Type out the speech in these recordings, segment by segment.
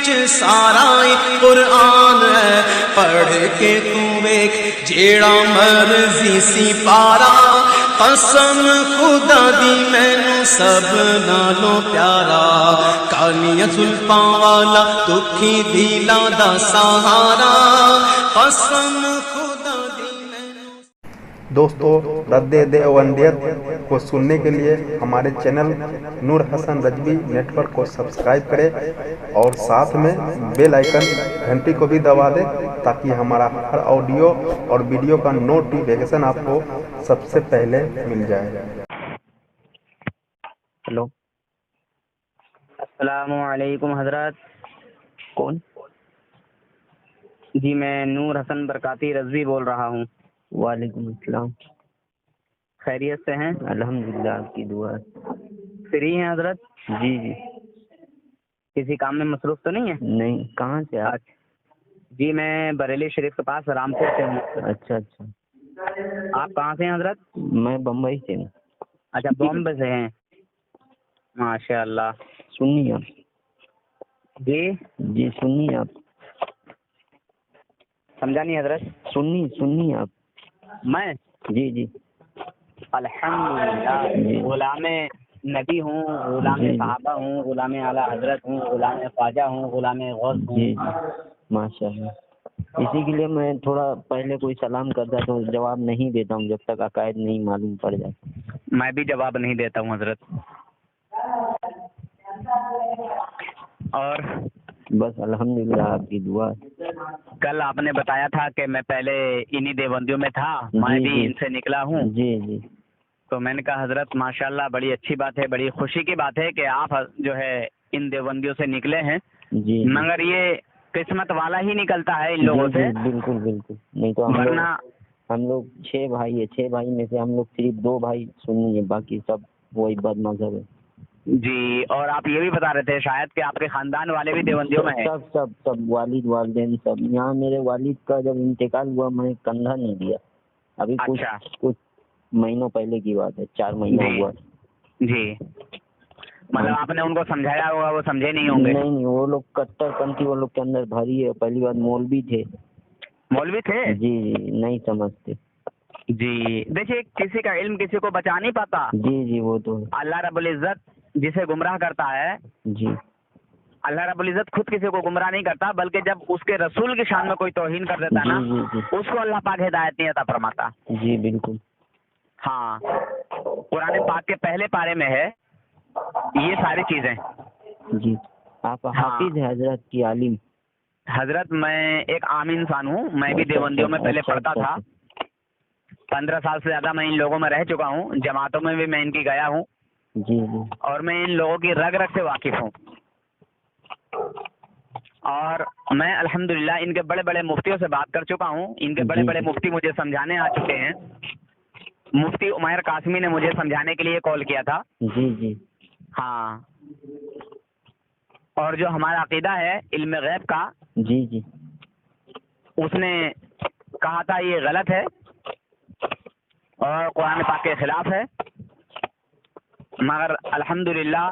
وچ سارا قرآن ہے، پڑھ کے تو ویکھ جیڑا مرضی سی پارا، قسم خدا دی مینوں سب نالوں پیارا، کالیاں زلفاں والا دکھی دلاں دا سہارا، قسم خدا دی مینوں۔ دوستو، رد دیوبندیت کو سننے کے لیے ہمارے چینل نور حسن رجوی نیٹ ورک کو سبسکرائب کریں اور ساتھ میں بیل آئیکن گھنٹی کو بھی دبا دیں تاکہ ہمارا ہر آڈیو اور ویڈیو کا نوٹیفیکیشن آپ کو سب سے پہلے مل جائے۔ ہلو، السلام علیکم حضرات۔ کون؟ جی میں نور حسن برکاتی رضوی بول رہا ہوں۔ وعلیکم السلام۔ خیریت سے ہیں؟ الحمدللہ، آپ کی دعا۔ فری ہیں حضرت؟ جی جی۔ کسی کام میں مصروف تو نہیں ہے؟ نہیں۔ کہاں سے آپ؟ جی میں بریلی شریف کے پاس رامپور سے ہوں۔ اچھا اچھا۔ آپ کہاں سے ہیں حضرت؟ میں بمبئی سے ہوں۔ اچھا، بامبے سے ہیں، ماشاء اللہ۔ سنیے آپ۔ جی جی سنیے آپ۔ سمجھا نہیں حضرت؟ سنیے آپ۔ میں؟ جی جی۔ الحمدللہ، غلام نبی ہوں، غلام صحابہ ہوں، غلام اعلیٰ حضرت ہوں، غلام خواجہ ہوں، غلام غوث ہوں۔ جی ماشاء اللہ۔ اسی کے لیے میں تھوڑا پہلے کوئی سلام کرتا تو جواب نہیں دیتا ہوں جب تک عقائد نہیں معلوم پڑ جاتا۔ میں بھی جواب نہیں دیتا ہوں حضرت۔ اور بس الحمدللہ، آپ کی دعا۔ کل آپ نے بتایا تھا کہ میں پہلے انہی دیوبندیوں میں تھا، میں بھی ان سے نکلا ہوں۔ جی جی۔ تو میں نے کہا حضرت ماشاءاللہ بڑی اچھی بات ہے، بڑی خوشی کی بات ہے کہ آپ جو ہے ان دیوبندیوں سے نکلے ہیں۔ جی مگر یہ قسمت والا ہی نکلتا ہے ان لوگوں سے۔ بالکل بالکل، نہیں تو ہم لوگ 6 بھائی ہیں، 6 بھائی میں سے ہم لوگ صرف 2 بھائی سنی ہیں، باقی سب وہی بد مذہب ہے۔ جی، اور آپ یہ بھی بتا رہے تھے شاید کہ آپ کے خاندان والے بھی دیوبندیوں میں ہیں۔ سب والد والدین سب۔ یہاں میرے والد کا جب انتقال ہوا میں کندھا نہیں دیا، ابھی کچھ مہینوں پہلے کی بات ہے، 4 مہینہ ہوا۔ جی، مطلب آپ نے ان کو سمجھایا ہوگا، وہ سمجھے نہیں ہوں گے؟ نہیں، وہ لوگ کٹر پنتھی وہ لوگ کے اندر بھری ہے۔ پہلی بات مولوی تھے۔ مولوی تھے؟ جی جی، نہیں سمجھتے۔ جی دیکھیے، کسی کا علم کسی کو بچا نہیں پاتا۔ جی جی، وہ تو اللہ رب العزت جسے گمراہ کرتا ہے، جی اللہ رب العزت خود کسی کو گمراہ نہیں کرتا، بلکہ جب اس کے رسول کی شان میں کوئی توہین کر دیتا ہے نا، اس کو اللہ پاک ہدایت نہیں عطا فرماتا۔ جی بالکل۔ ہاں، قرآن پاک کے پہلے پارے میں ہے یہ ساری چیزیں۔ جی، آپ حافظ ہیں حضرت کی عالم؟ حضرت میں ایک عام انسان ہوں، میں بھی دیوبندیوں میں پہلے پڑھتا تھا۔ 15 سال سے زیادہ میں ان لوگوں میں رہ چکا ہوں، جماعتوں میں بھی میں ان کی گیا ہوں۔ جی جی، اور میں ان لوگوں کی رگ رگ سے واقف ہوں، اور میں الحمدللہ ان کے بڑے بڑے مفتیوں سے بات کر چکا ہوں۔ ان کے بڑے بڑے مفتی مجھے سمجھانے آ چکے ہیں۔ مفتی عمیر قاسمی نے مجھے سمجھانے کے لیے کال کیا تھا۔ جی جی ہاں، اور جو ہمارا عقیدہ ہے علم غیب کا، جی جی، اس نے کہا تھا یہ غلط ہے اور قرآن پاک کے خلاف ہے، مگر الحمدللہ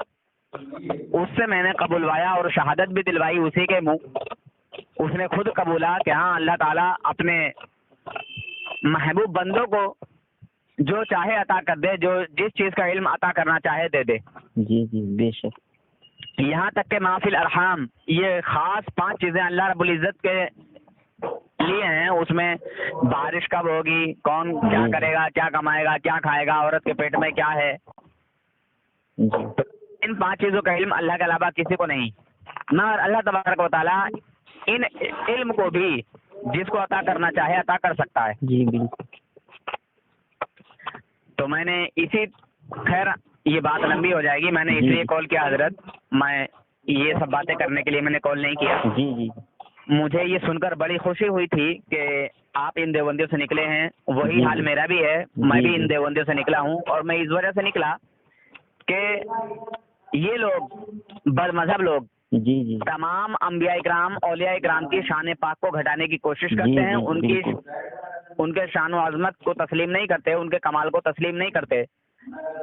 اس سے میں نے قبولوایا اور شہادت بھی دلوائی اسی کے منہ۔ اس نے خود قبولا کہ ہاں اللہ تعالیٰ اپنے محبوب بندوں کو جو چاہے عطا کر دے، جو جس چیز کا علم عطا کرنا چاہے دے دے۔ جی جی بے شک۔ یہاں تک کہ محفل ارحام، یہ خاص 5 چیزیں اللہ رب العزت کے لیے ہیں، اس میں بارش کب ہوگی، کون کیا کرے گا، کیا کمائے گا، کیا کھائے گا، عورت کے پیٹ میں کیا ہے۔ ان 5 چیزوں کا علم اللہ کے علاوہ کسی کو نہیں، مگر اللہ تبارک و تعالیٰ ان علم کو بھی جس کو عطا کرنا چاہے عطا کر سکتا ہے۔ جی بالکل۔ تو میں نے خیر یہ بات لمبی ہو جائے گی، میں نے اس لیے کال کیا حضرت، میں یہ سب باتیں کرنے کے لیے میں نے کال نہیں کیا۔ جی جی، مجھے یہ سن کر بڑی خوشی ہوئی تھی کہ آپ ان دیوبندیوں سے نکلے ہیں، وہی حال میرا بھی ہے، میں بھی ان دیوبندیوں سے نکلا ہوں، اور میں اس وجہ سے نکلا کہ یہ لوگ بد مذہب لوگ جی جی تمام انبیاء اکرام اولیاء اکرام کی شان پاک کو گھٹانے کی کوشش کرتے ہیں، ان کے شان و عظمت کو تسلیم نہیں کرتے، ان کے کمال کو تسلیم نہیں کرتے،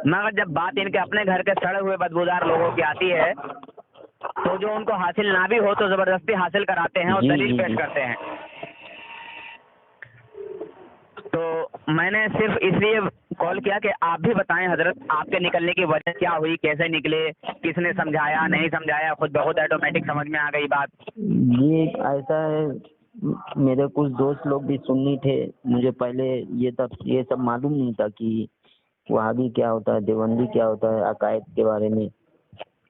مگر جب بات ان کے اپنے گھر کے سڑے ہوئے بدبودار لوگوں کی آتی ہے تو جو ان کو حاصل نہ بھی ہو تو زبردستی حاصل کراتے ہیں اور دلیل پیش کرتے ہیں. تو میں نے صرف اس لیے کال کیا کہ آپ بھی بتائیں حضرت آپ کے نکلنے کی وجہ کیا ہوئی, کیسے نکلے, کس نے سمجھایا نہیں سمجھایا, خود بخود آٹومیٹک سمجھ میں آ گئی بات؟ جی ایسا ہے, میرے کچھ دوست لوگ بھی سنی تھے, مجھے پہلے یہ سب معلوم نہیں تھا کہ وہابی کیا ہوتا ہے, دیوبندی کیا ہوتا ہے, عقائد کے بارے میں.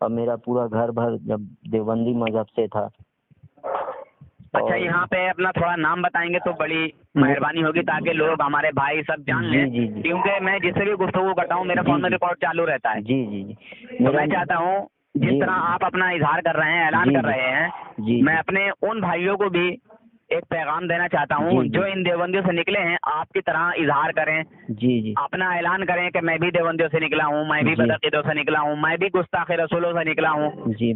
اور میرا پورا گھر بھر جب دیوبندی مذہب سے تھا. اچھا, یہاں پہ اپنا تھوڑا نام بتائیں گے تو بڑی مہربانی ہوگی تاکہ لوگ ہمارے بھائی سب جان لیں. کیونکہ میں جس سے بھی گفتگو کرتا ہوں میرے فون میں ریکارڈ چالو رہتا ہے. جی جی جی تو میں چاہتا ہوں جس طرح آپ اپنا اظہار کر رہے ہیں, اعلان کر رہے ہیں, میں اپنے ان بھائیوں کو بھی ایک پیغام دینا چاہتا ہوں جو ان دیوبندیوں سے نکلے ہیں, آپ کی طرح اظہار کریں, اپنا اعلان کریں کہ میں بھی دیوبندیوں سے نکلا ہوں, میں بھی بدعقیدوں سے نکلا ہوں, میں بھی گستاخ رسولوں سے نکلا ہوں.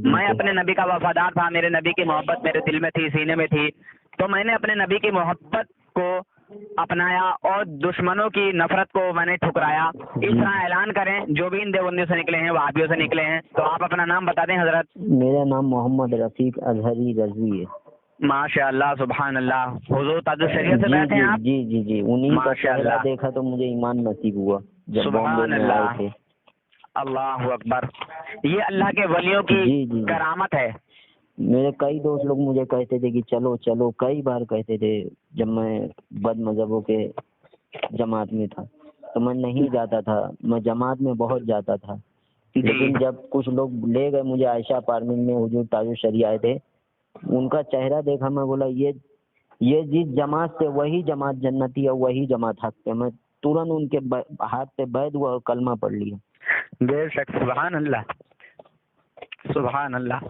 میں اپنے نبی کا وفادار تھا, میرے نبی کی محبت میرے دل میں تھی, سینے میں تھی, تو میں نے اپنے نبی کی محبت کو اپنایا اور دشمنوں کی نفرت کو میں نے ٹھکرایا. اس طرح اعلان کریں جو بھی ان دیوبندیوں سے نکلے ہیں, وہابیوں سے نکلے ہیں. تو آپ اپنا نام بتا دیں حضرت. میرا نام محمد رفیق اظہری رضوی ہے. ماشاء اللہ, سبحان اللہ. حضور تاج الشریعت سے بیٹھے ہیں آپ؟ جی جی جی, انہیں کا چہرہ دیکھا تو مجھے ایمان نصیب ہوا جب بامبے میں آئے تھے. اللہ اکبر, یہ اللہ کے ولیوں کی کرامت ہے. میرے کئی دوست لوگ مجھے کہتے تھے کہ چلو چلو, کئی بار کہتے تھے جب میں بد مذہبوں کے جماعت میں تھا تو میں نہیں جاتا تھا. میں جماعت میں بہت جاتا تھا, لیکن جب کچھ لوگ لے گئے مجھے عائشہ اپارٹمنٹ میں, حضور تاج الشریعہ آئے تھے, ان کا چہرہ دیکھا, میں بولا یہ جس جماعت سے وہی جماعت جنتی ہے, وہی جماعت حق پہ. میں تورنت ان کے ہاتھ پہ بیعت ہوا اور کلمہ پڑھ لیا. بے شک, سبحان اللہ سبحان اللہ.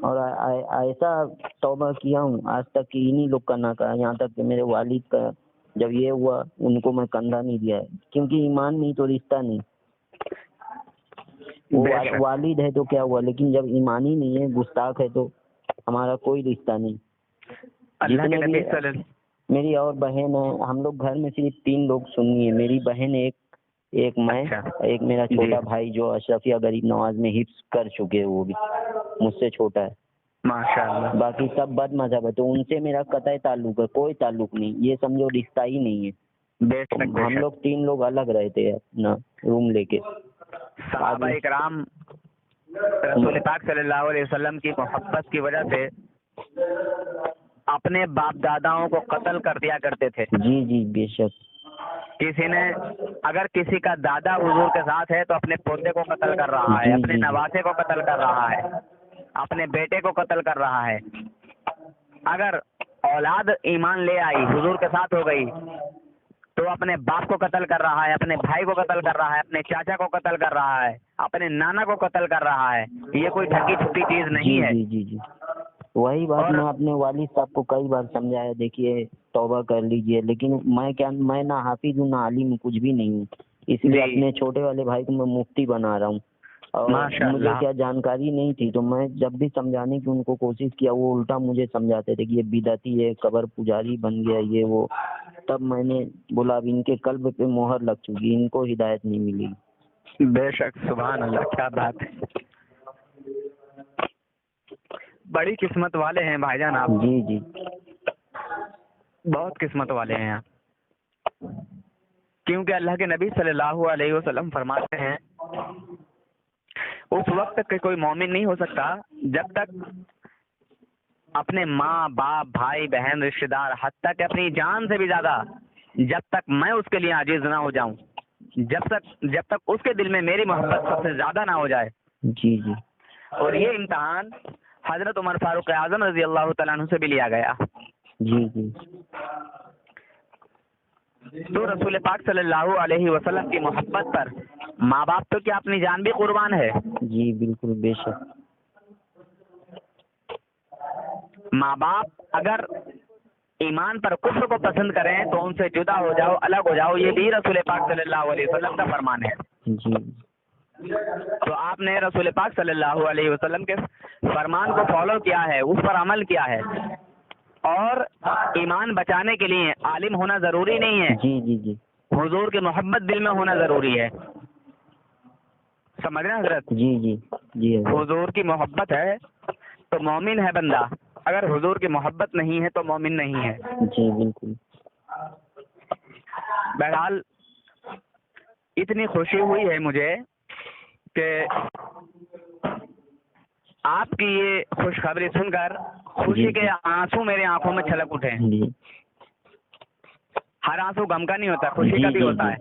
اور ایسا توبہ کیا ہوں آج تک کہ انہی لوگ کا نہ کہا, یہاں تک کہ میرے والد کا جب یہ ہوا ان کو میں کندھا نہیں دیا ہے, کیونکہ ایمان نہیں تو رشتہ نہیں. وہ والد ہے تو کیا ہوا, لیکن جب ایمان ہی نہیں ہے, گستاخ ہے, تو ہمارا کوئی رشتہ نہیں. اللہ کے نبی صلی اللہ. میری اور بہن ہے, ہم لوگ گھر میں صرف 3 لوگ سنی ہے. میری بہن ایک میں, ایک میرا چھوٹا بھائی جو اشرفیہ غریب نواز میں حفظ کر چکے, وہ بھی مجھ سے چھوٹا ہے. ماشاءاللہ. باقی سب بد مذہب ہے, تو ان سے میرا قطعی تعلق ہے, کوئی تعلق نہیں, یہ سمجھو رشتہ ہی نہیں ہے. ہم لوگ 3 لوگ الگ رہتے ہیں اپنا روم لے کے. صحابہ کرام رسول پاک صلی اللہ علیہ وسلم کی محبت کی وجہ سے اپنے باپ داداؤں کو قتل کر دیا کرتے تھے. جی جی بے شک. کسی نے اگر کسی کا دادا حضور کے ساتھ ہے تو اپنے پوتے کو قتل کر رہا ہے, اپنے نواسے کو قتل کر رہا ہے, اپنے بیٹے کو قتل کر رہا ہے. اگر اولاد ایمان لے آئی, حضور کے ساتھ ہو گئی, تو اپنے باپ کو قتل کر رہا ہے, اپنے بھائی کو قتل کر رہا ہے, اپنے چاچا کو قتل کر رہا ہے, اپنے نانا کو قتل کر رہا ہے. یہ کوئی ڈھکی چھپی چیز نہیں ہے. جی جی جی, وہی بات میں اپنے والد صاحب کو کئی بار سمجھایا, دیکھیے توبہ کر لیجئے, لیکن میں نہ حافظ ہوں نہ عالم ہوں, کچھ بھی نہیں ہوں. اس لیے اپنے چھوٹے والے بھائی کو میں مفتی بنا رہا ہوں, اور مجھے کیا جانکاری نہیں تھی, تو میں جب بھی سمجھانے کی ان کو کوشش کیا, وہ الٹا مجھے سمجھاتے تھے کہ یہ بدعتی ہے, قبر پجاری بن گیا, یہ وہ. تب میں نے بولا اب ان کے قلب پہ مہر لگ چکی, ان کو ہدایت نہیں ملے گی. بے شک, سبحان اللہ, کیا بات ہے. بڑی قسمت والے ہیں بھائی جان آپ. جی جی, بہت قسمت والے ہیں آپ, کیونکہ اللہ کے نبی صلی اللہ علیہ وسلم فرماتے ہیں اس وقت تک کہ کوئی مومن نہیں ہو سکتا جب تک اپنے ماں باپ بھائی بہن رشتہ دار حتیٰ کہ اپنی جان سے بھی زیادہ, جب تک میں اس کے لیے عاجز نہ ہو جاؤں, جب تک اس کے دل میں میری محبت سب سے زیادہ نہ ہو جائے. جی جی. اور یہ امتحان حضرت عمر فاروق اعظم رضی اللہ تعالیٰ عنہ سے بھی لیا گیا. جی جی. تو رسول پاک صلی اللہ علیہ وسلم کی محبت پر ماں باپ تو کیا اپنی جان بھی قربان ہے. جی بالکل بے شک. ماں باپ اگر ایمان پر کفر کو پسند کریں تو ان سے جدا ہو جاؤ, الگ ہو جاؤ, یہ بھی رسول پاک صلی اللہ علیہ وسلم کا فرمان ہے. جی. تو آپ نے رسول پاک صلی اللہ علیہ وسلم کے فرمان کو فالو کیا ہے, اس پر عمل کیا ہے, اور ایمان بچانے کے لیے عالم ہونا ضروری نہیں ہے. جی جی جی. حضور کی محبت دل میں ہونا ضروری ہے. سمجھ رہے ہیں حضرت؟ جی جی جی. حضور کی محبت ہے تو مومن ہے بندہ، اگر حضور کی محبت نہیں ہے تو مومن نہیں ہے۔ جی بالکل۔ بہرحال اتنی خوشی ہوئی ہے مجھے کہ آپ کی یہ خوشخبری سن کر خوشی کے آنسو میرے آنکھوں میں چھلک اٹھے۔ جی ہر آنسو غم کا نہیں ہوتا، خوشی کا بھی ہوتا ہے۔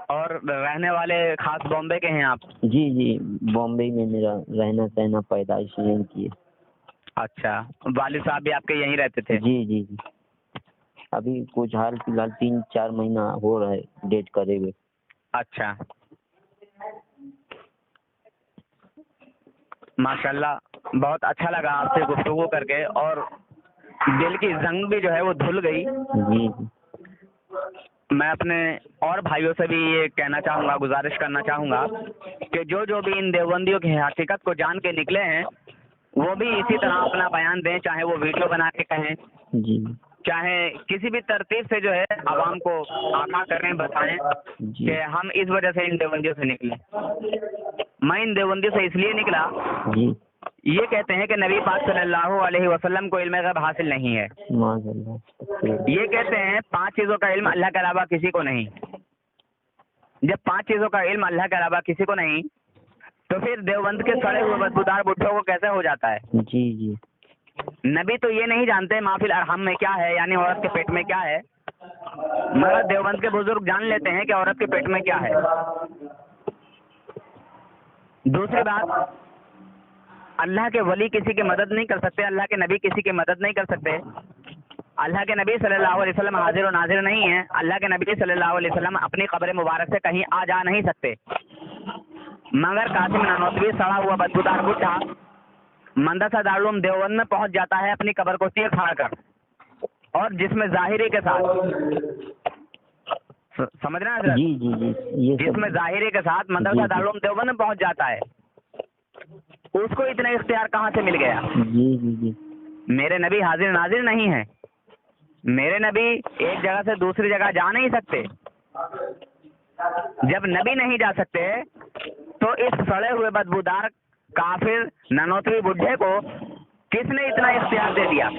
اور رہنے والے خاص بامبے کے ہیں آپ؟ جی جی، بامبے میں میرا رہنا سہنا، پیدائش یہیں کی ہے۔ اچھا، والد صاحب بھی آپ کے یہیں رہتے تھے؟ جی جی جی، ابھی کچھ حال فی الحال 3-4 مہینہ ہو رہا ہے ڈیٹ کرے ہوئے۔ اچھا، ماشاءاللہ بہت اچھا لگا آپ سے گفتگو کر کے، اور دل کی زنگ بھی جو ہے وہ دھل گئی۔ جی میں اپنے اور بھائیوں سے بھی یہ کہنا چاہوں گا، گزارش کرنا چاہوں گا کہ جو بھی ان دیوبندیوں کی حقیقت کو جان کے نکلے ہیں وہ بھی اسی طرح اپنا بیان دیں، چاہے وہ ویڈیو بنا کے کہیں، جی چاہے کسی بھی ترتیب سے جو ہے عوام کو آگاہ کریں، بتائیں جی کہ ہم اس وجہ سے ان دیوبندیوں سے نکلے۔ میں ان دیوبندیوں سے اس لیے نکلا، جی، یہ کہتے ہیں کہ نبی پاک صلی اللہ علیہ وسلم کو علم غیب حاصل نہیں ہے، ماشاء اللہ۔ یہ کہتے ہیں 5 چیزوں کا علم اللہ کے علاوہ کسی کو نہیں۔ جب 5 چیزوں کا علم اللہ کے علاوہ کسی کو نہیں تو پھر دیوبند کے سڑے ہوئے بدبودار بڈھوں کو کیسے ہو جاتا ہے؟ جی جی، نبی تو یہ نہیں جانتے محفل ارحم میں کیا ہے، یعنی عورت کے پیٹ میں کیا ہے، مگر دیوبند کے بزرگ جان لیتے ہیں کہ عورت کے پیٹ میں کیا ہے۔ دوسری بات، اللہ کے ولی کسی کی مدد نہیں کر سکتے، اللہ کے نبی کسی کی مدد نہیں کر سکتے۔ اللہ کے نبی صلی اللہ علیہ وسلم حاضر و ناظر نہیں ہیں، اللہ کے نبی صلی اللہ علیہ وسلم اپنی قبر مبارک سے کہیں آ جا نہیں سکتے، مگر قاسم نانوتوی سڑا ہوا بدبودار بڈھا مندرسہ دارالعلوم دیوبند میں پہنچ جاتا ہے اپنی قبر کو چیر پھاڑ کر، اور جس میں ظاہری کے ساتھ، سمجھ رہے ہیں حضرت؟ جی جی جی، یہ جس میں ظاہری کے ساتھ مندرسہ دارالعلوم دیوبند میں پہنچ جاتا ہے، اس کو اتنا اختیار کہاں سے مل گیا؟ جی جی جی، میرے نبی حاضر ناظر نہیں ہیں، میرے نبی ایک جگہ سے دوسری جگہ جا نہیں سکتے۔ جب نبی نہیں جا سکتے تو اس سڑے ہوئے بدبودار کافر ننوتوی بڈھے کو کس نے اتنا اختیار دے دیا؟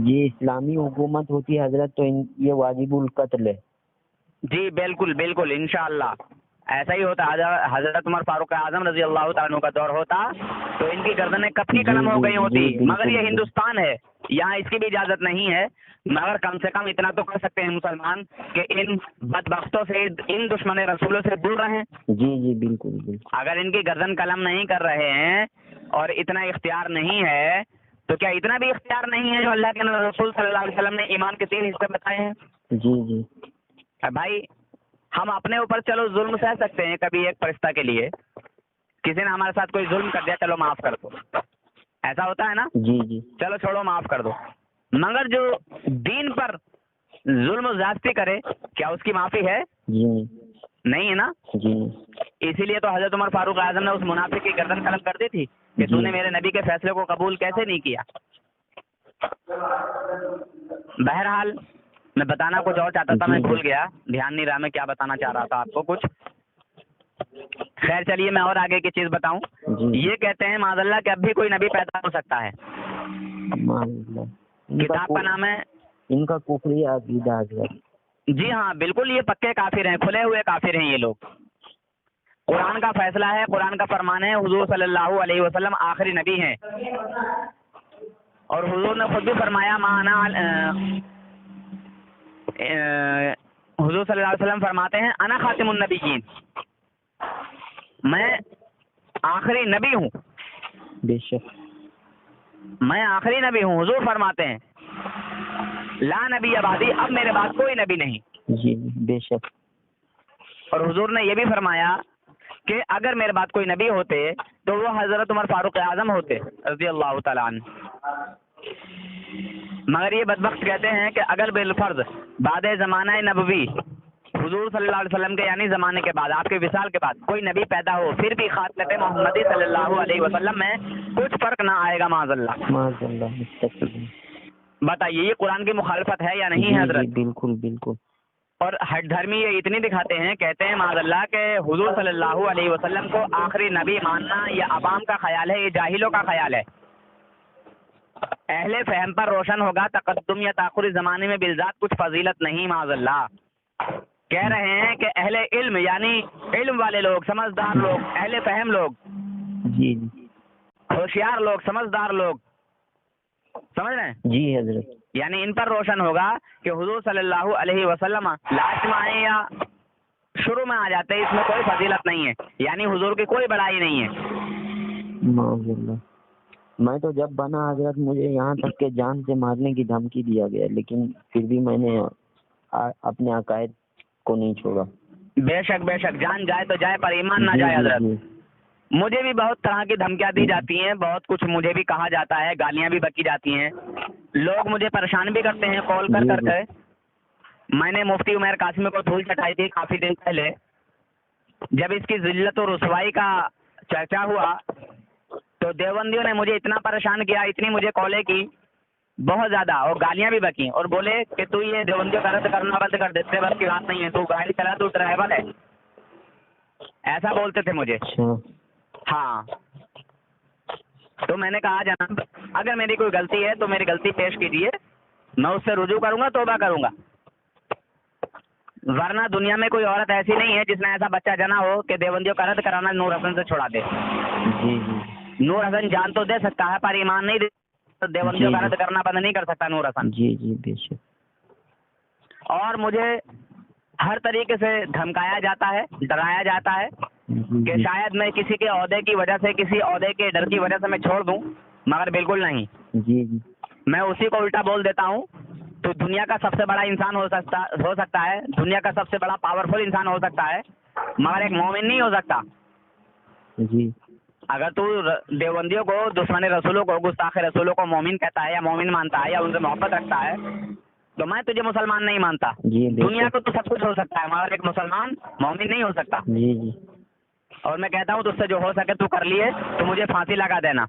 یہ اسلامی حکومت ہوتی ہے حضرت تو یہ واجب القتل ہے۔ جی بالکل بالکل، انشاءاللہ ایسا ہی ہوتا۔ حضرت عمر فاروق اعظم رضی اللہ تعالیٰ عنہ کا دور ہوتا تو ان کی گردنیں کفنی قلم ہو گئی ہوتی، مگر یہ ہندوستان ہے، یہاں اس کی بھی اجازت نہیں ہے، مگر کم سے کم اتنا تو کر سکتے ہیں مسلمان کہ ان بدبختوں سے، ان دشمن رسولوں سے دور رہیں۔ جی جی بالکل بالکل، اگر ان کی گردن قلم نہیں کر رہے ہیں اور اتنا اختیار نہیں ہے تو کیا اتنا بھی اختیار نہیں ہے جو اللہ کے رسول صلی اللہ علیہ وسلم نے ایمان کے 3 حصے بتائے ہیں؟ جی جی، بھائی ہم اپنے اوپر چلو ظلم سہ سکتے ہیں کبھی ایک فرشتہ کے لیے، کسی نے ہمارے ساتھ کوئی ظلم کر دیا چلو معاف کر دو، ایسا ہوتا ہے نا؟ جی جی، چلو چھوڑو معاف کر دو، مگر جو دین پر ظلم و زیادتی کرے کیا اس کی معافی ہے؟ جی نہیں ہے نا؟ جی، اسی لیے تو حضرت عمر فاروق اعظم نے اس منافق کی گردن قلم کر دی تھی کہ تو نے میرے نبی کے فیصلے کو قبول کیسے نہیں کیا۔ بہرحال میں بتانا کچھ اور چاہتا تھا، میں بھول گیا، دھیان نہیں رہا میں کیا بتانا چاہ رہا تھا آپ کو کچھ۔ خیر چلیے میں اور آگے کی چیز بتاؤں۔ یہ کہتے ہیں معاذ اللہ کہ اب بھی کوئی نبی پیدا ہو سکتا ہے۔ کتاب کا نام ہے، ان کا کفری عقیدہ ہے۔ جی ہاں بالکل، یہ پکے کافر ہیں، کھلے ہوئے کافر ہیں یہ لوگ۔ قرآن کا فیصلہ ہے، قرآن کا فرمان ہے، حضور صلی اللہ علیہ وسلم آخری نبی ہیں، اور حضور نے خود بھی فرمایا حضور صلی اللہ علیہ وسلم فرماتے ہیں انا خاتم النبیین، میں آخری نبی ہوں، بے شک میں آخری نبی ہوں۔ حضور فرماتے ہیں لا نبی بعدی، اب میرے بعد کوئی نبی نہیں۔ جی بے شک، اور حضور نے یہ بھی فرمایا کہ اگر میرے بعد کوئی نبی ہوتے تو وہ حضرت عمر فاروق اعظم ہوتے رضی اللہ تعالیٰ عنہ۔ مگر یہ بدبخت کہتے ہیں کہ اگر بالفرض بعد زمانہ نبوی، حضور صلی اللہ علیہ وسلم کے یعنی زمانے کے بعد، آپ کے وصال کے بعد کوئی نبی پیدا ہو، پھر بھی خاتمت محمدی صلی اللہ علیہ وسلم میں کچھ فرق نہ آئے گا معاذ اللہ۔ معاذ اللہ، بتائیے یہ قرآن کی مخالفت ہے یا نہیں ہے حضرت؟ بالکل بالکل، اور ہٹ دھرمی یہ اتنی دکھاتے ہیں، کہتے ہیں معاذ اللہ کہ حضور صلی اللہ علیہ وسلم کو آخری نبی ماننا یہ عوام کا خیال ہے، یہ جاہلوں کا خیال ہے۔ اہل فہم پر روشن ہوگا تقدم یا تاخری زمانے میں بالذات کچھ فضیلت نہیں معاذ اللہ۔ کہہ رہے ہیں کہ اہل علم یعنی علم والے لوگ، سمجھدار لوگ، اہل فہم لوگ، جی ہوشیار لوگ، سمجھدار لوگ، سمجھ رہے ہیں؟ جی حضرت، یعنی ان پر روشن ہوگا کہ حضور صلی اللہ علیہ وسلم لاسٹ میں آئے یا شروع میں آ جاتے ہیں، اس میں کوئی فضیلت نہیں ہے، یعنی حضور کی کوئی بڑائی نہیں ہے۔ معاذ اللہ۔ میں تو جب بنا حضرت مجھے یہاں تک کہ جان سے مارنے کی دھمکی دیا گیا، لیکن پھر بھی میں نے اپنے عقائد کو نہیں چھوڑا۔ بے شک بے شک، جان جائے تو جائے پر ایمان نہ جائے حضرت۔ مجھے بھی بہت طرح کی دھمکیاں دی جاتی ہیں، بہت کچھ مجھے بھی کہا جاتا ہے، گالیاں بھی بکی جاتی ہیں، لوگ مجھے پریشان بھی کرتے ہیں کال کر کر کے۔ میں نے مفتی عمیر قاسمی کو دھول چٹائی تھی کافی دن پہلے، جب اس کی ذلت و رسوائی کا چرچا ہوا تو دیوبندیوں نے مجھے اتنا پریشان کیا، اتنی مجھے کالیں کی بہت زیادہ، اور گالیاں بھی بکی، اور بولے کہ تو یہ دیوبندیوں کا رد کرنا بند کر دے، تیرے بس کی بات نہیں ہے، تو گاڑی چلا، تو ڈرائیور ہے، ایسا بولتے تھے مجھے۔ ہاں، تو میں نے کہا جناب اگر میری کوئی غلطی ہے تو میری غلطی پیش کیجیے، میں اس سے رجوع کروں گا، توبہ کروں گا، ورنہ دنیا میں کوئی عورت ایسی نہیں ہے جس نے ایسا بچہ جنا ہو کہ دیوبندیوں کا رد کرانا نور حسن سے چھوڑا دے۔ نور حسن جان تو دے سکتا ہے پر ایمان نہیں دے، دیوبندیوں کا رد کرنا بند نہیں کر سکتا نور حسن۔ جی جی بے شک۔ اور مجھے ہر طریقے سے دھمکایا جاتا ہے، ڈرایا جاتا ہے کہ شاید میں کسی کے عہدے کی وجہ سے، کسی عہدے کے ڈر کی وجہ سے میں چھوڑ دوں، مگر بالکل نہیں۔ جی جی، میں اسی کو الٹا بول دیتا ہوں، تو دنیا کا سب سے بڑا انسان ہو سکتا ہے، دنیا کا سب سے بڑا پاورفل انسان ہو سکتا ہے، مگر ایک مومن نہیں ہو سکتا۔ جی، اگر تو دیوبندیوں کو، دشمن رسولوں کو، گستاخ رسولوں کو مومن کہتا ہے یا مومن مانتا ہے یا ان سے محبت رکھتا ہے تو میں تجھے مسلمان نہیں مانتا۔ دنیا کو تو سب کچھ ہو سکتا ہے مگر ایک مسلمان مومن نہیں ہو سکتا۔ جی جی، اور میں کہتا ہوں تجھ سے جو ہو سکے تو کر لیے، تو مجھے پھانسی لگا دینا،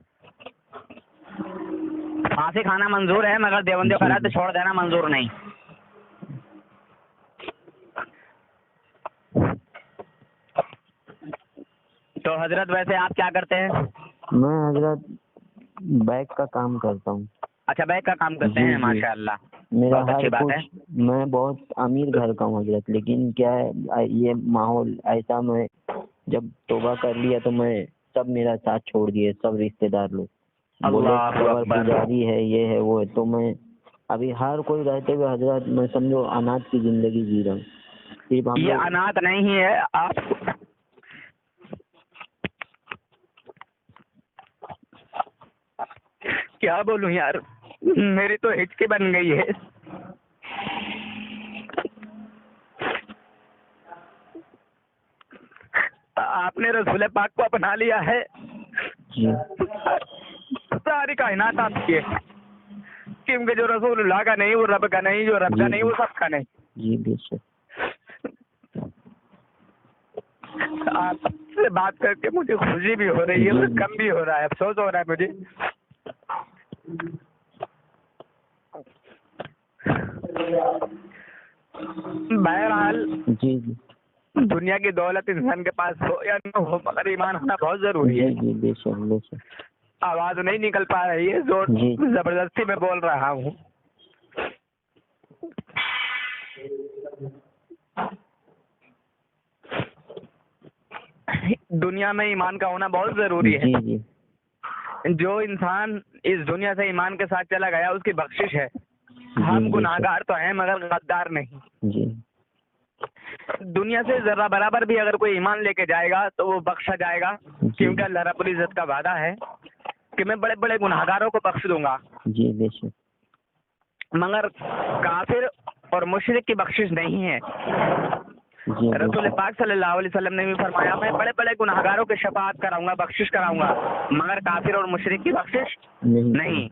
پھانسی کھانا منظور ہے مگر دیوبندیوں کا رد چھوڑ دینا منظور نہیں۔ تو حضرت ویسے آپ کیا کرتے ہیں؟ میں حضرت بیگ کا کام کرتا ہوں۔ اچھا، بیگ کا کام کرتے ہیں، ماشاء اللہ، میرا بہت اچھی بات ہے۔ میں بہت امیر گھر کا ہوں حضرت، لیکن کیا ہے یہ ماحول ایسا، میں جب توبہ کر لیا تو میں سب میرا ساتھ چھوڑ دیے، سب رشتے دار لوگ بولے پجاری ہے، یہ ہے وہ ہے، تو میں ابھی ہر کوئی رہتے ہوئے حضرت میں سمجھو اناتھ کی زندگی جی رہا ہوں۔ یہ اناتھ نہیں ہے، آپ کیا بولوں یار، میری تو ہچکی بن گئی ہے۔ آپ نے رسول پاک کو اپنا لیا ہے، ساری کائنات آپ کی ہے، کیونکہ جو رسول اللہ کا نہیں وہ رب کا نہیں، جو رب کا نہیں وہ سب کا نہیں۔ جی بے شک۔ آپ سے بات کر کے مجھے خوشی بھی ہو رہی ہے اور کم بھی ہو رہا ہے، افسوس ہو رہا ہے مجھے۔ بہرحال جی جی، دنیا کی دولت انسان کے پاس ہو یا نہ ہو مگر ایمان ہونا بہت ضروری ہے۔ جی بے شک بے شک۔ آواز نہیں نکل پا رہی ہے، زور زبردستی میں بول رہا ہوں۔ دنیا میں ایمان کا ہونا بہت ضروری ہے۔ جی جی، جو انسان اس دنیا سے ایمان کے ساتھ چلا گیا اس کی بخشش ہے۔ ہم گناہگار تو ہیں مگر غدار نہیں۔ جی، دنیا سے ذرہ برابر بھی اگر کوئی ایمان لے کے جائے گا تو وہ بخشا جائے گا، کیونکہ اللہ رب العزت کا وعدہ ہے کہ میں بڑے بڑے گناہگاروں کو بخش دوں گا، جی بے شک، مگر کافر اور مشرک کی بخشش نہیں ہے۔ رسول پاک صلی اللہ علیہ وسلم نے بھی فرمایا میں بڑے بڑے گناہگاروں کی شفاعت کراؤں گا، بخشش کراؤں گا، مگر کافر اور مشرک کی بخشش نہیں۔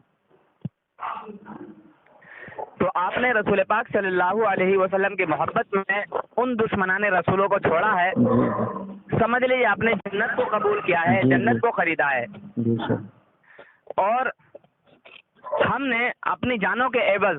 تو آپ نے رسول پاک صلی اللہ علیہ وسلم کی محبت میں ان دشمنان رسولوں کو چھوڑا ہے، سمجھ لیجیے آپ نے جنت کو قبول کیا ہے، جنت کو خریدا ہے۔ اور ہم نے اپنی جانوں کے عوض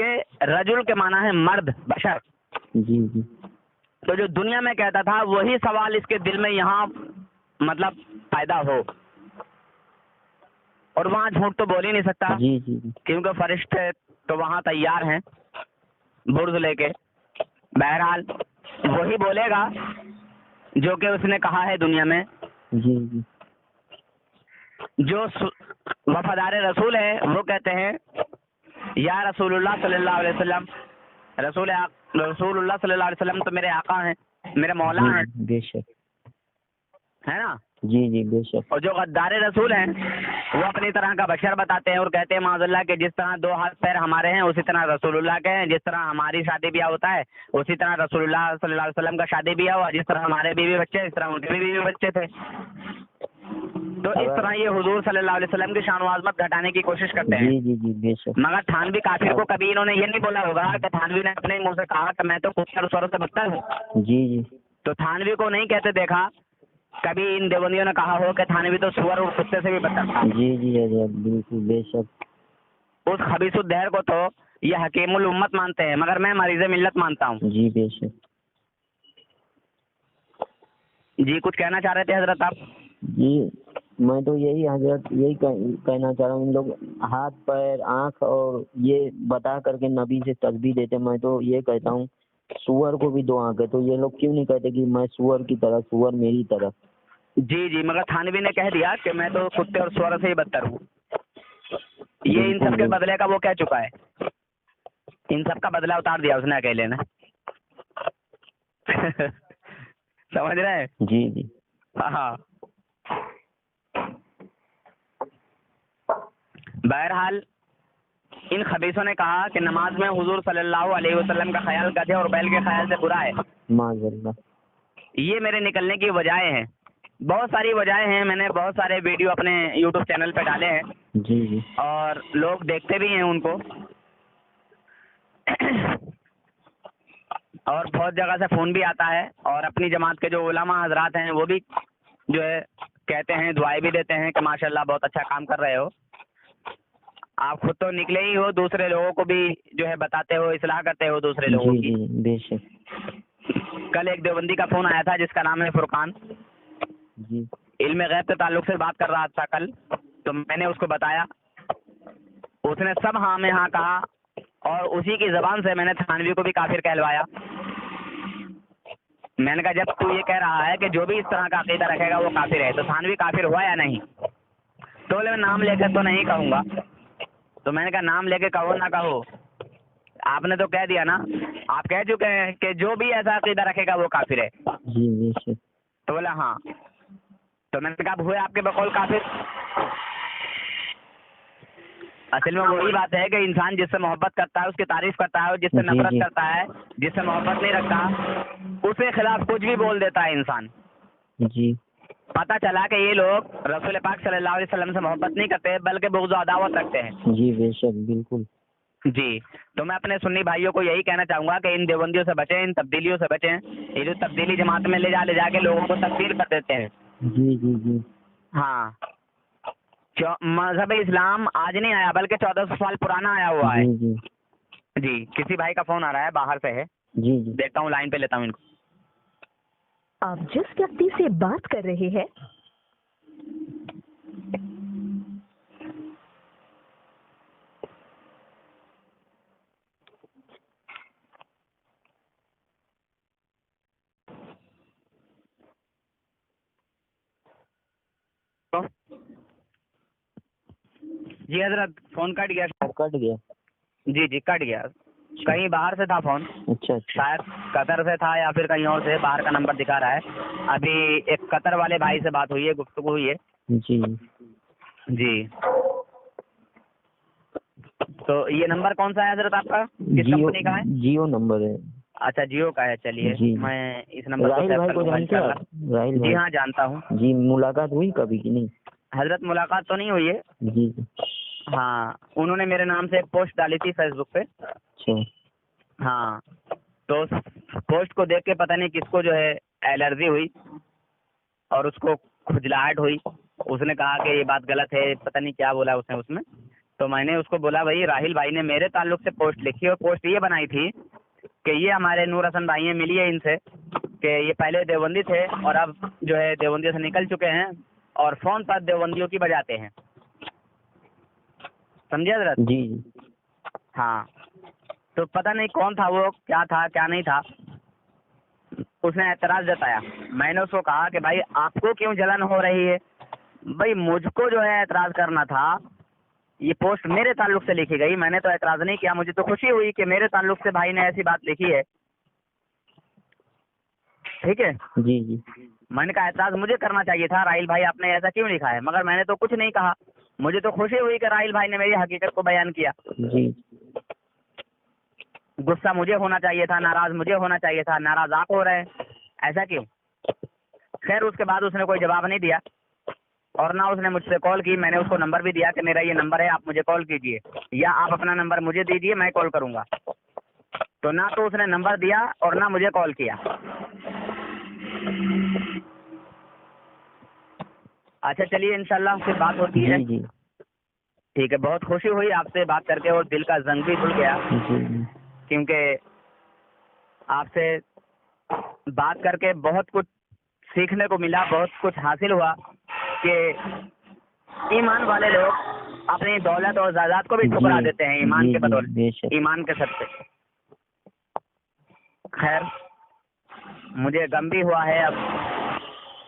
کہ رجل کے معنی ہے مرد، بشر. جی جی تو جو دنیا میں کہتا تھا وہی سوال اس کے دل میں یہاں مطلب پیدا ہو، اور وہاں جھوٹ تو بول ہی نہیں سکتا جی جی کیونکہ فرشتے تو وہاں تیار ہیں برز لے کے. بہرحال وہی بولے گا جو کہ اس نے کہا ہے دنیا میں. جی جی جو وفادار رسول ہے وہ کہتے ہیں یا رسول اللہ صلی اللہ علیہ وسلم، رسول اللہ صلی اللہ علیہ وسلم تو میرے آقا ہیں، میرے مولا ہیں، بے شک، ہے نا. جی جی بے شک. اور جو غدار رسول ہیں وہ اپنی طرح کا بشر بتاتے ہیں اور کہتے ہیں معاذ اللہ کہ جس طرح 2 ہاتھ پیر ہمارے ہیں اسی طرح رسول اللہ کے ہیں، جس طرح ہماری شادی بیاہ ہوتا ہے اسی طرح رسول اللہ صلی اللہ علیہ وسلم کا شادی بیاہ ہوا، جس طرح ہمارے بیوی بچے اس طرح ان کے بھی بیوی بچے تھے. تو اس طرح یہ حضور صلی اللہ علیہ وسلم کی شان و عظمت گھٹانے کی کوشش کرتے ہیں. جی جی جی بے شک. مگر تھانوی کافر کو کبھی انہوں نے یہ نہیں بولا ہوگا کہ تھانوی نے اپنے منہ سے کہا کہ میں تو کتے اور سوروں سے بدتر ہوں. جی جی تو تھانوی کو نہیں کہتے دیکھا کبھی ان دیوبندیوں نے کہا ہو کہ تھانوی تو سور اور کتے سے بھی بدتر تھا. جی جی حضرت بالکل بے شک. اس خبیث الدہر کو تو یہ حکیم الامت مانتے ہیں مگر میں مریض ملت مانتا ہوں. جی بے شک. جی کچھ کہنا چاہ رہے تھے حضرت آپ؟ جی میں تو یہی حضرت یہی کہنا چاہ رہا ہوں، ان لوگ ہاتھ پیر آنکھ اور یہ بتا کر کے نبی سے تسبیح دیتے. میں تو یہ کہتا ہوں سور کو بھی 2 آنکھ ہے، تو یہ لوگ کیوں نہیں کہتے کہ میں سور کی طرح، سور میری طرح. جی جی مگر تھانوی نے کہہ دیا کہ میں تو کتے اور سور سے ہی بدتر ہوں. یہ ان سب کے بدلے کا وہ کہہ چکا ہے، ان سب کا بدلہ اتار دیا اس نے اکیلے نے. سمجھ رہے ہیں؟ جی جی ہاں. بہرحال ان خبیثوں نے کہا کہ نماز میں حضور صلی اللہ علیہ وسلم کا خیال گدھے اور بیل کے خیال سے برا ہے. معاذ اللہ. یہ میرے نکلنے کی وجہیں ہیں، بہت ساری وجہیں ہیں. میں نے بہت سارے ویڈیو اپنے یوٹیوب چینل پہ ڈالے ہیں جی جی اور لوگ دیکھتے بھی ہیں ان کو، اور بہت جگہ سے فون بھی آتا ہے، اور اپنی جماعت کے جو علماء حضرات ہیں وہ بھی جو ہے کہتے ہیں، دعائیں بھی دیتے ہیں کہ ماشاءاللہ بہت اچھا کام کر رہے ہو. آپ خود تو نکلے ہی ہو، دوسرے لوگوں کو بھی جو ہے بتاتے ہو، اصلاح کرتے ہو دوسرے لوگوں جی کی. جی بے شک. کل ایک دیوبندی کا فون آیا تھا جس کا نام ہے فرقان، جی علم غیب کے تعلق سے بات کر رہا تھا کل. تو میں نے اس کو بتایا، اس نے سب ہاں میں ہاں کہا، اور اسی کی زبان سے میں نے تھانوی کو بھی کافر کہلوایا. میں نے کہا جب تو یہ کہہ رہا ہے کہ جو بھی اس طرح کا عقیدہ رکھے گا وہ کافر ہے، تو تھانوی کافر ہوا یا نہیں؟ تو بولے میں نام لے کر تو نہیں کہوں گا. تو میں نے کہا نام لے کے کہو نہ کہو، آپ نے تو کہہ دیا نا، آپ کہہ چکے ہیں کہ جو بھی ایسا عقیدہ رکھے گا وہ کافر ہے. جی بے شک. تو بولا ہاں. تو میں نے کہا اب ہوئے آپ کے بقول کافر. اصل میں وہی بات ہے کہ انسان جس سے محبت کرتا ہے اس کی تعریف کرتا ہے، اور جس سے نفرت کرتا ہے، جس سے محبت نہیں رکھتا، اس کے خلاف کچھ بھی بول دیتا ہے انسان. جی پتہ چلا کہ یہ لوگ رسول پاک صلی اللہ علیہ وسلم سے محبت نہیں کرتے بلکہ بغض و عداوت رکھتے ہیں. جی بے شک بالکل. جی تو میں اپنے سنی بھائیوں کو یہی کہنا چاہوں گا کہ ان دیوبندیوں سے بچیں، ان تبدیلیوں سے بچیں. یہ جو تبدیلی جماعت میں لے جا کے لوگوں کو تبدیل کر دیتے ہیں. جی جی جی ہاں مذہب اسلام آج نہیں آیا بلکہ 1400 سال پرانا آیا ہوا ہے. جی جی جی کسی بھائی کا فون آ رہا ہے، باہر سے ہے، جی جی دیکھتا ہوں، لائن پہ لیتا ہوں ان کو. آپ جس ویکتی سے بات کر رہے ہیں جی حضرت فون کٹ گیا. کٹ گیا. جی جی کٹ گیا، کہیں باہر سے تھا فون، اچھا اچھا. شاید قطر سے تھا یا پھر کہیں اور سے، باہر کا نمبر دکھا رہا ہے. ابھی ایک قطر والے بھائی سے بات ہوئی ہے، گفتگو ہوئی ہے. جی جی تو یہ نمبر کون سا ہے حضرت آپ کا، کس جیو کمپنی کا ہے؟ جیو نمبر ہے. اچھا جیو کا ہے. چلیے جی میں اس نمبر کو راہل سیو بھائی کر کو لوں گا جانتے ہیں انشاءاللہ. آپ؟ راہل جی بھائی. ہاں جانتا ہوں. جی ملاقات ہوئی کبھی کہ نہیں؟ حضرت ملاقات تو نہیں ہوئی ہے. جی جی ہاں انہوں نے میرے نام سے ایک پوسٹ ڈالی تھی فیس بک پہ. اچھا. ہاں تو اس پوسٹ کو دیکھ کے پتہ نہیں کس کو جو ہے الرجی ہوئی اور اس کو کھجلاہٹ ہوئی. اس نے کہا کہ یہ بات غلط ہے، پتہ نہیں کیا بولا اس نے اس میں. تو میں نے اس کو بولا بھائی راہیل بھائی نے میرے تعلق سے پوسٹ لکھی اور پوسٹ یہ بنائی تھی کہ یہ ہمارے نور حسن بھائی ہیں، ملیے ان سے کہ یہ پہلے دیوبندی تھے اور اب جو ہے دیوبندی سے نکل چکے ہیں اور فون پر دیوبندیوں کی بجاتے ہیں. سمجھے حضرت؟ جی ہاں. تو پتہ نہیں کون تھا وہ، کیا تھا کیا نہیں تھا. اس نے اعتراض جتایا. میں نے اس کو کہا کہ بھائی آپ کو کیوں جلن ہو رہی ہے؟ بھائی مجھ کو جو ہے اعتراض کرنا تھا، یہ پوسٹ میرے تعلق سے لکھی گئی، میں نے تو اعتراض نہیں کیا. مجھے تو خوشی ہوئی کہ میرے تعلق سے بھائی نے ایسی بات لکھی ہے. ٹھیک ہے. جی میں نے کہا اعتراض مجھے کرنا چاہیے تھا، راہیل بھائی آپ نے ایسا کیوں لکھا ہے؟ مگر میں نے تو کچھ نہیں کہا. مجھے تو خوشی ہوئی کہ راہیل بھائی نے میری حقیقت کو بیان کیا. جی غصہ مجھے ہونا چاہیے تھا، ناراض مجھے ہونا چاہیے تھا، ناراض آپ ہو رہے ہیں، ایسا کیوں؟ خیر اس کے بعد اس نے کوئی جواب نہیں دیا اور نہ اس نے مجھ سے کال کی. میں نے اس کو نمبر بھی دیا کہ میرا یہ نمبر ہے، آپ مجھے کال کیجئے یا آپ اپنا نمبر مجھے دیجئے، میں کال کروں گا. تو نہ تو اس نے نمبر دیا اور نہ مجھے کال کیا. اچھا چلیے انشاءاللہ پھر بات ہوتی ہے. جی ٹھیک ہے. بہت خوشی ہوئی آپ سے بات کر کے اور دل کا زنگ بھی کھل گیا، کیونکہ آپ سے بات کر کے بہت کچھ سیکھنے کو ملا، بہت کچھ حاصل ہوا کہ ایمان والے لوگ اپنی دولت اور جائیداد کو بھی ٹھکرا دیتے ہیں ایمان کے بدولت، ایمان کے سب سے. خیر مجھے غم بھی ہوا ہے اب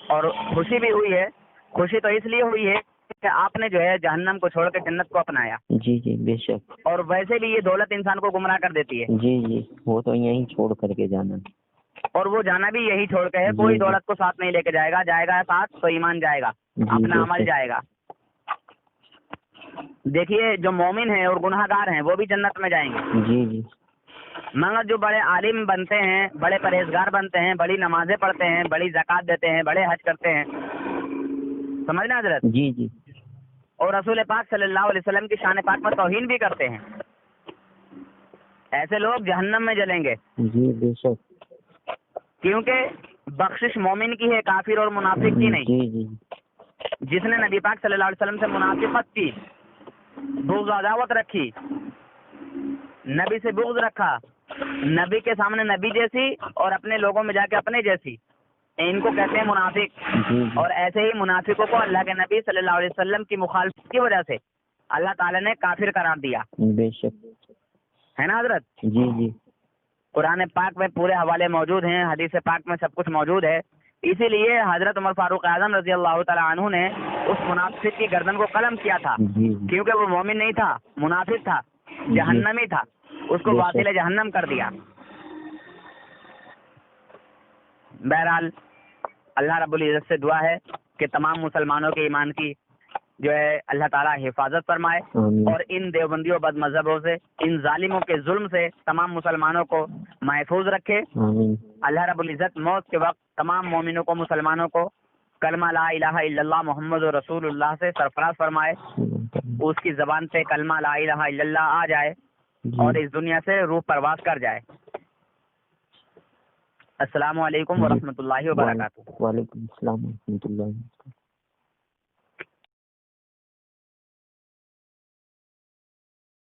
اور خوشی بھی ہوئی ہے. خوشی تو اس لیے ہوئی ہے کہ آپ نے جو ہے جہنم کو چھوڑ کے جنت کو اپنایا. جی بے شک. اور ویسے بھی یہ دولت انسان کو گمراہ کر دیتی ہے. جی وہ تو یہیں چھوڑ کر کے جانا، اور وہ جانا بھی یہی چھوڑ کے ہے. کوئی دولت کو ساتھ نہیں لے کے جائے گا ساتھ تو ایمان جائے گا، اپنا عمل جائے گا. دیکھیے جو مومن ہیں اور گناہ گار ہیں وہ بھی جنت میں جائیں گے. جی مگر جو بڑے عالم بنتے ہیں، بڑے پرہیزگار بنتے ہیں، بڑی نمازیں پڑھتے ہیں، بڑی زکوٰۃ دیتے ہیں، بڑے حج کرتے ہیں، سمجھنا حضرت؟ جی اور رسول پاک صلی اللہ علیہ وسلم کی شان پاک میں توہین بھی کرتے ہیں، ایسے لوگ جہنم میں جلیں گے. جی بے شک. کیونکہ بخشش مومن کی ہے، کافر اور منافق کی نہیں. جی جس نے نبی پاک صلی اللہ علیہ وسلم سے منافقت کی، بغض و عداوت رکھی، نبی سے بغض رکھا، نبی کے سامنے نبی جیسی اور اپنے لوگوں میں جا کے اپنے جیسی، ان کو کہتے ہیں منافق. اور ایسے ہی منافقوں کو اللہ کے نبی صلی اللہ علیہ وسلم کی مخالفت کی وجہ سے اللہ تعالیٰ نے کافر قرار دیا. بے شک. ہے نا حضرت؟ جی قرآن پاک میں پورے حوالے موجود ہیں، حدیث پاک میں سب کچھ موجود ہے. اسی لیے حضرت عمر فاروق اعظم رضی اللہ تعالیٰ عنہ نے اس منافق کی گردن کو قلم کیا تھا، کیونکہ وہ مومن نہیں تھا، منافق تھا، جہنمی تھا. اس کو واصل جہنم کر دیا. بہرحال اللہ رب العزت سے دعا ہے کہ تمام مسلمانوں کے ایمان کی جو ہے اللہ تعالیٰ حفاظت فرمائے اور ان دیوبندیوں بد مذہبوں سے، ان ظالموں کے ظلم سے تمام مسلمانوں کو محفوظ رکھے. اللہ رب العزت موت کے وقت تمام مومنوں کو، مسلمانوں کو کلمہ لا الہ الا اللہ محمد رسول اللہ سے سرفراز فرمائے، اس کی زبان سے کلمہ لا الہ الا اللہ آ جائے اور اس دنیا سے روح پرواز کر جائے. السلام علیکم ورحمۃ اللہ وبرکاتہ. وعلیکم السلام ورحمۃ اللہ.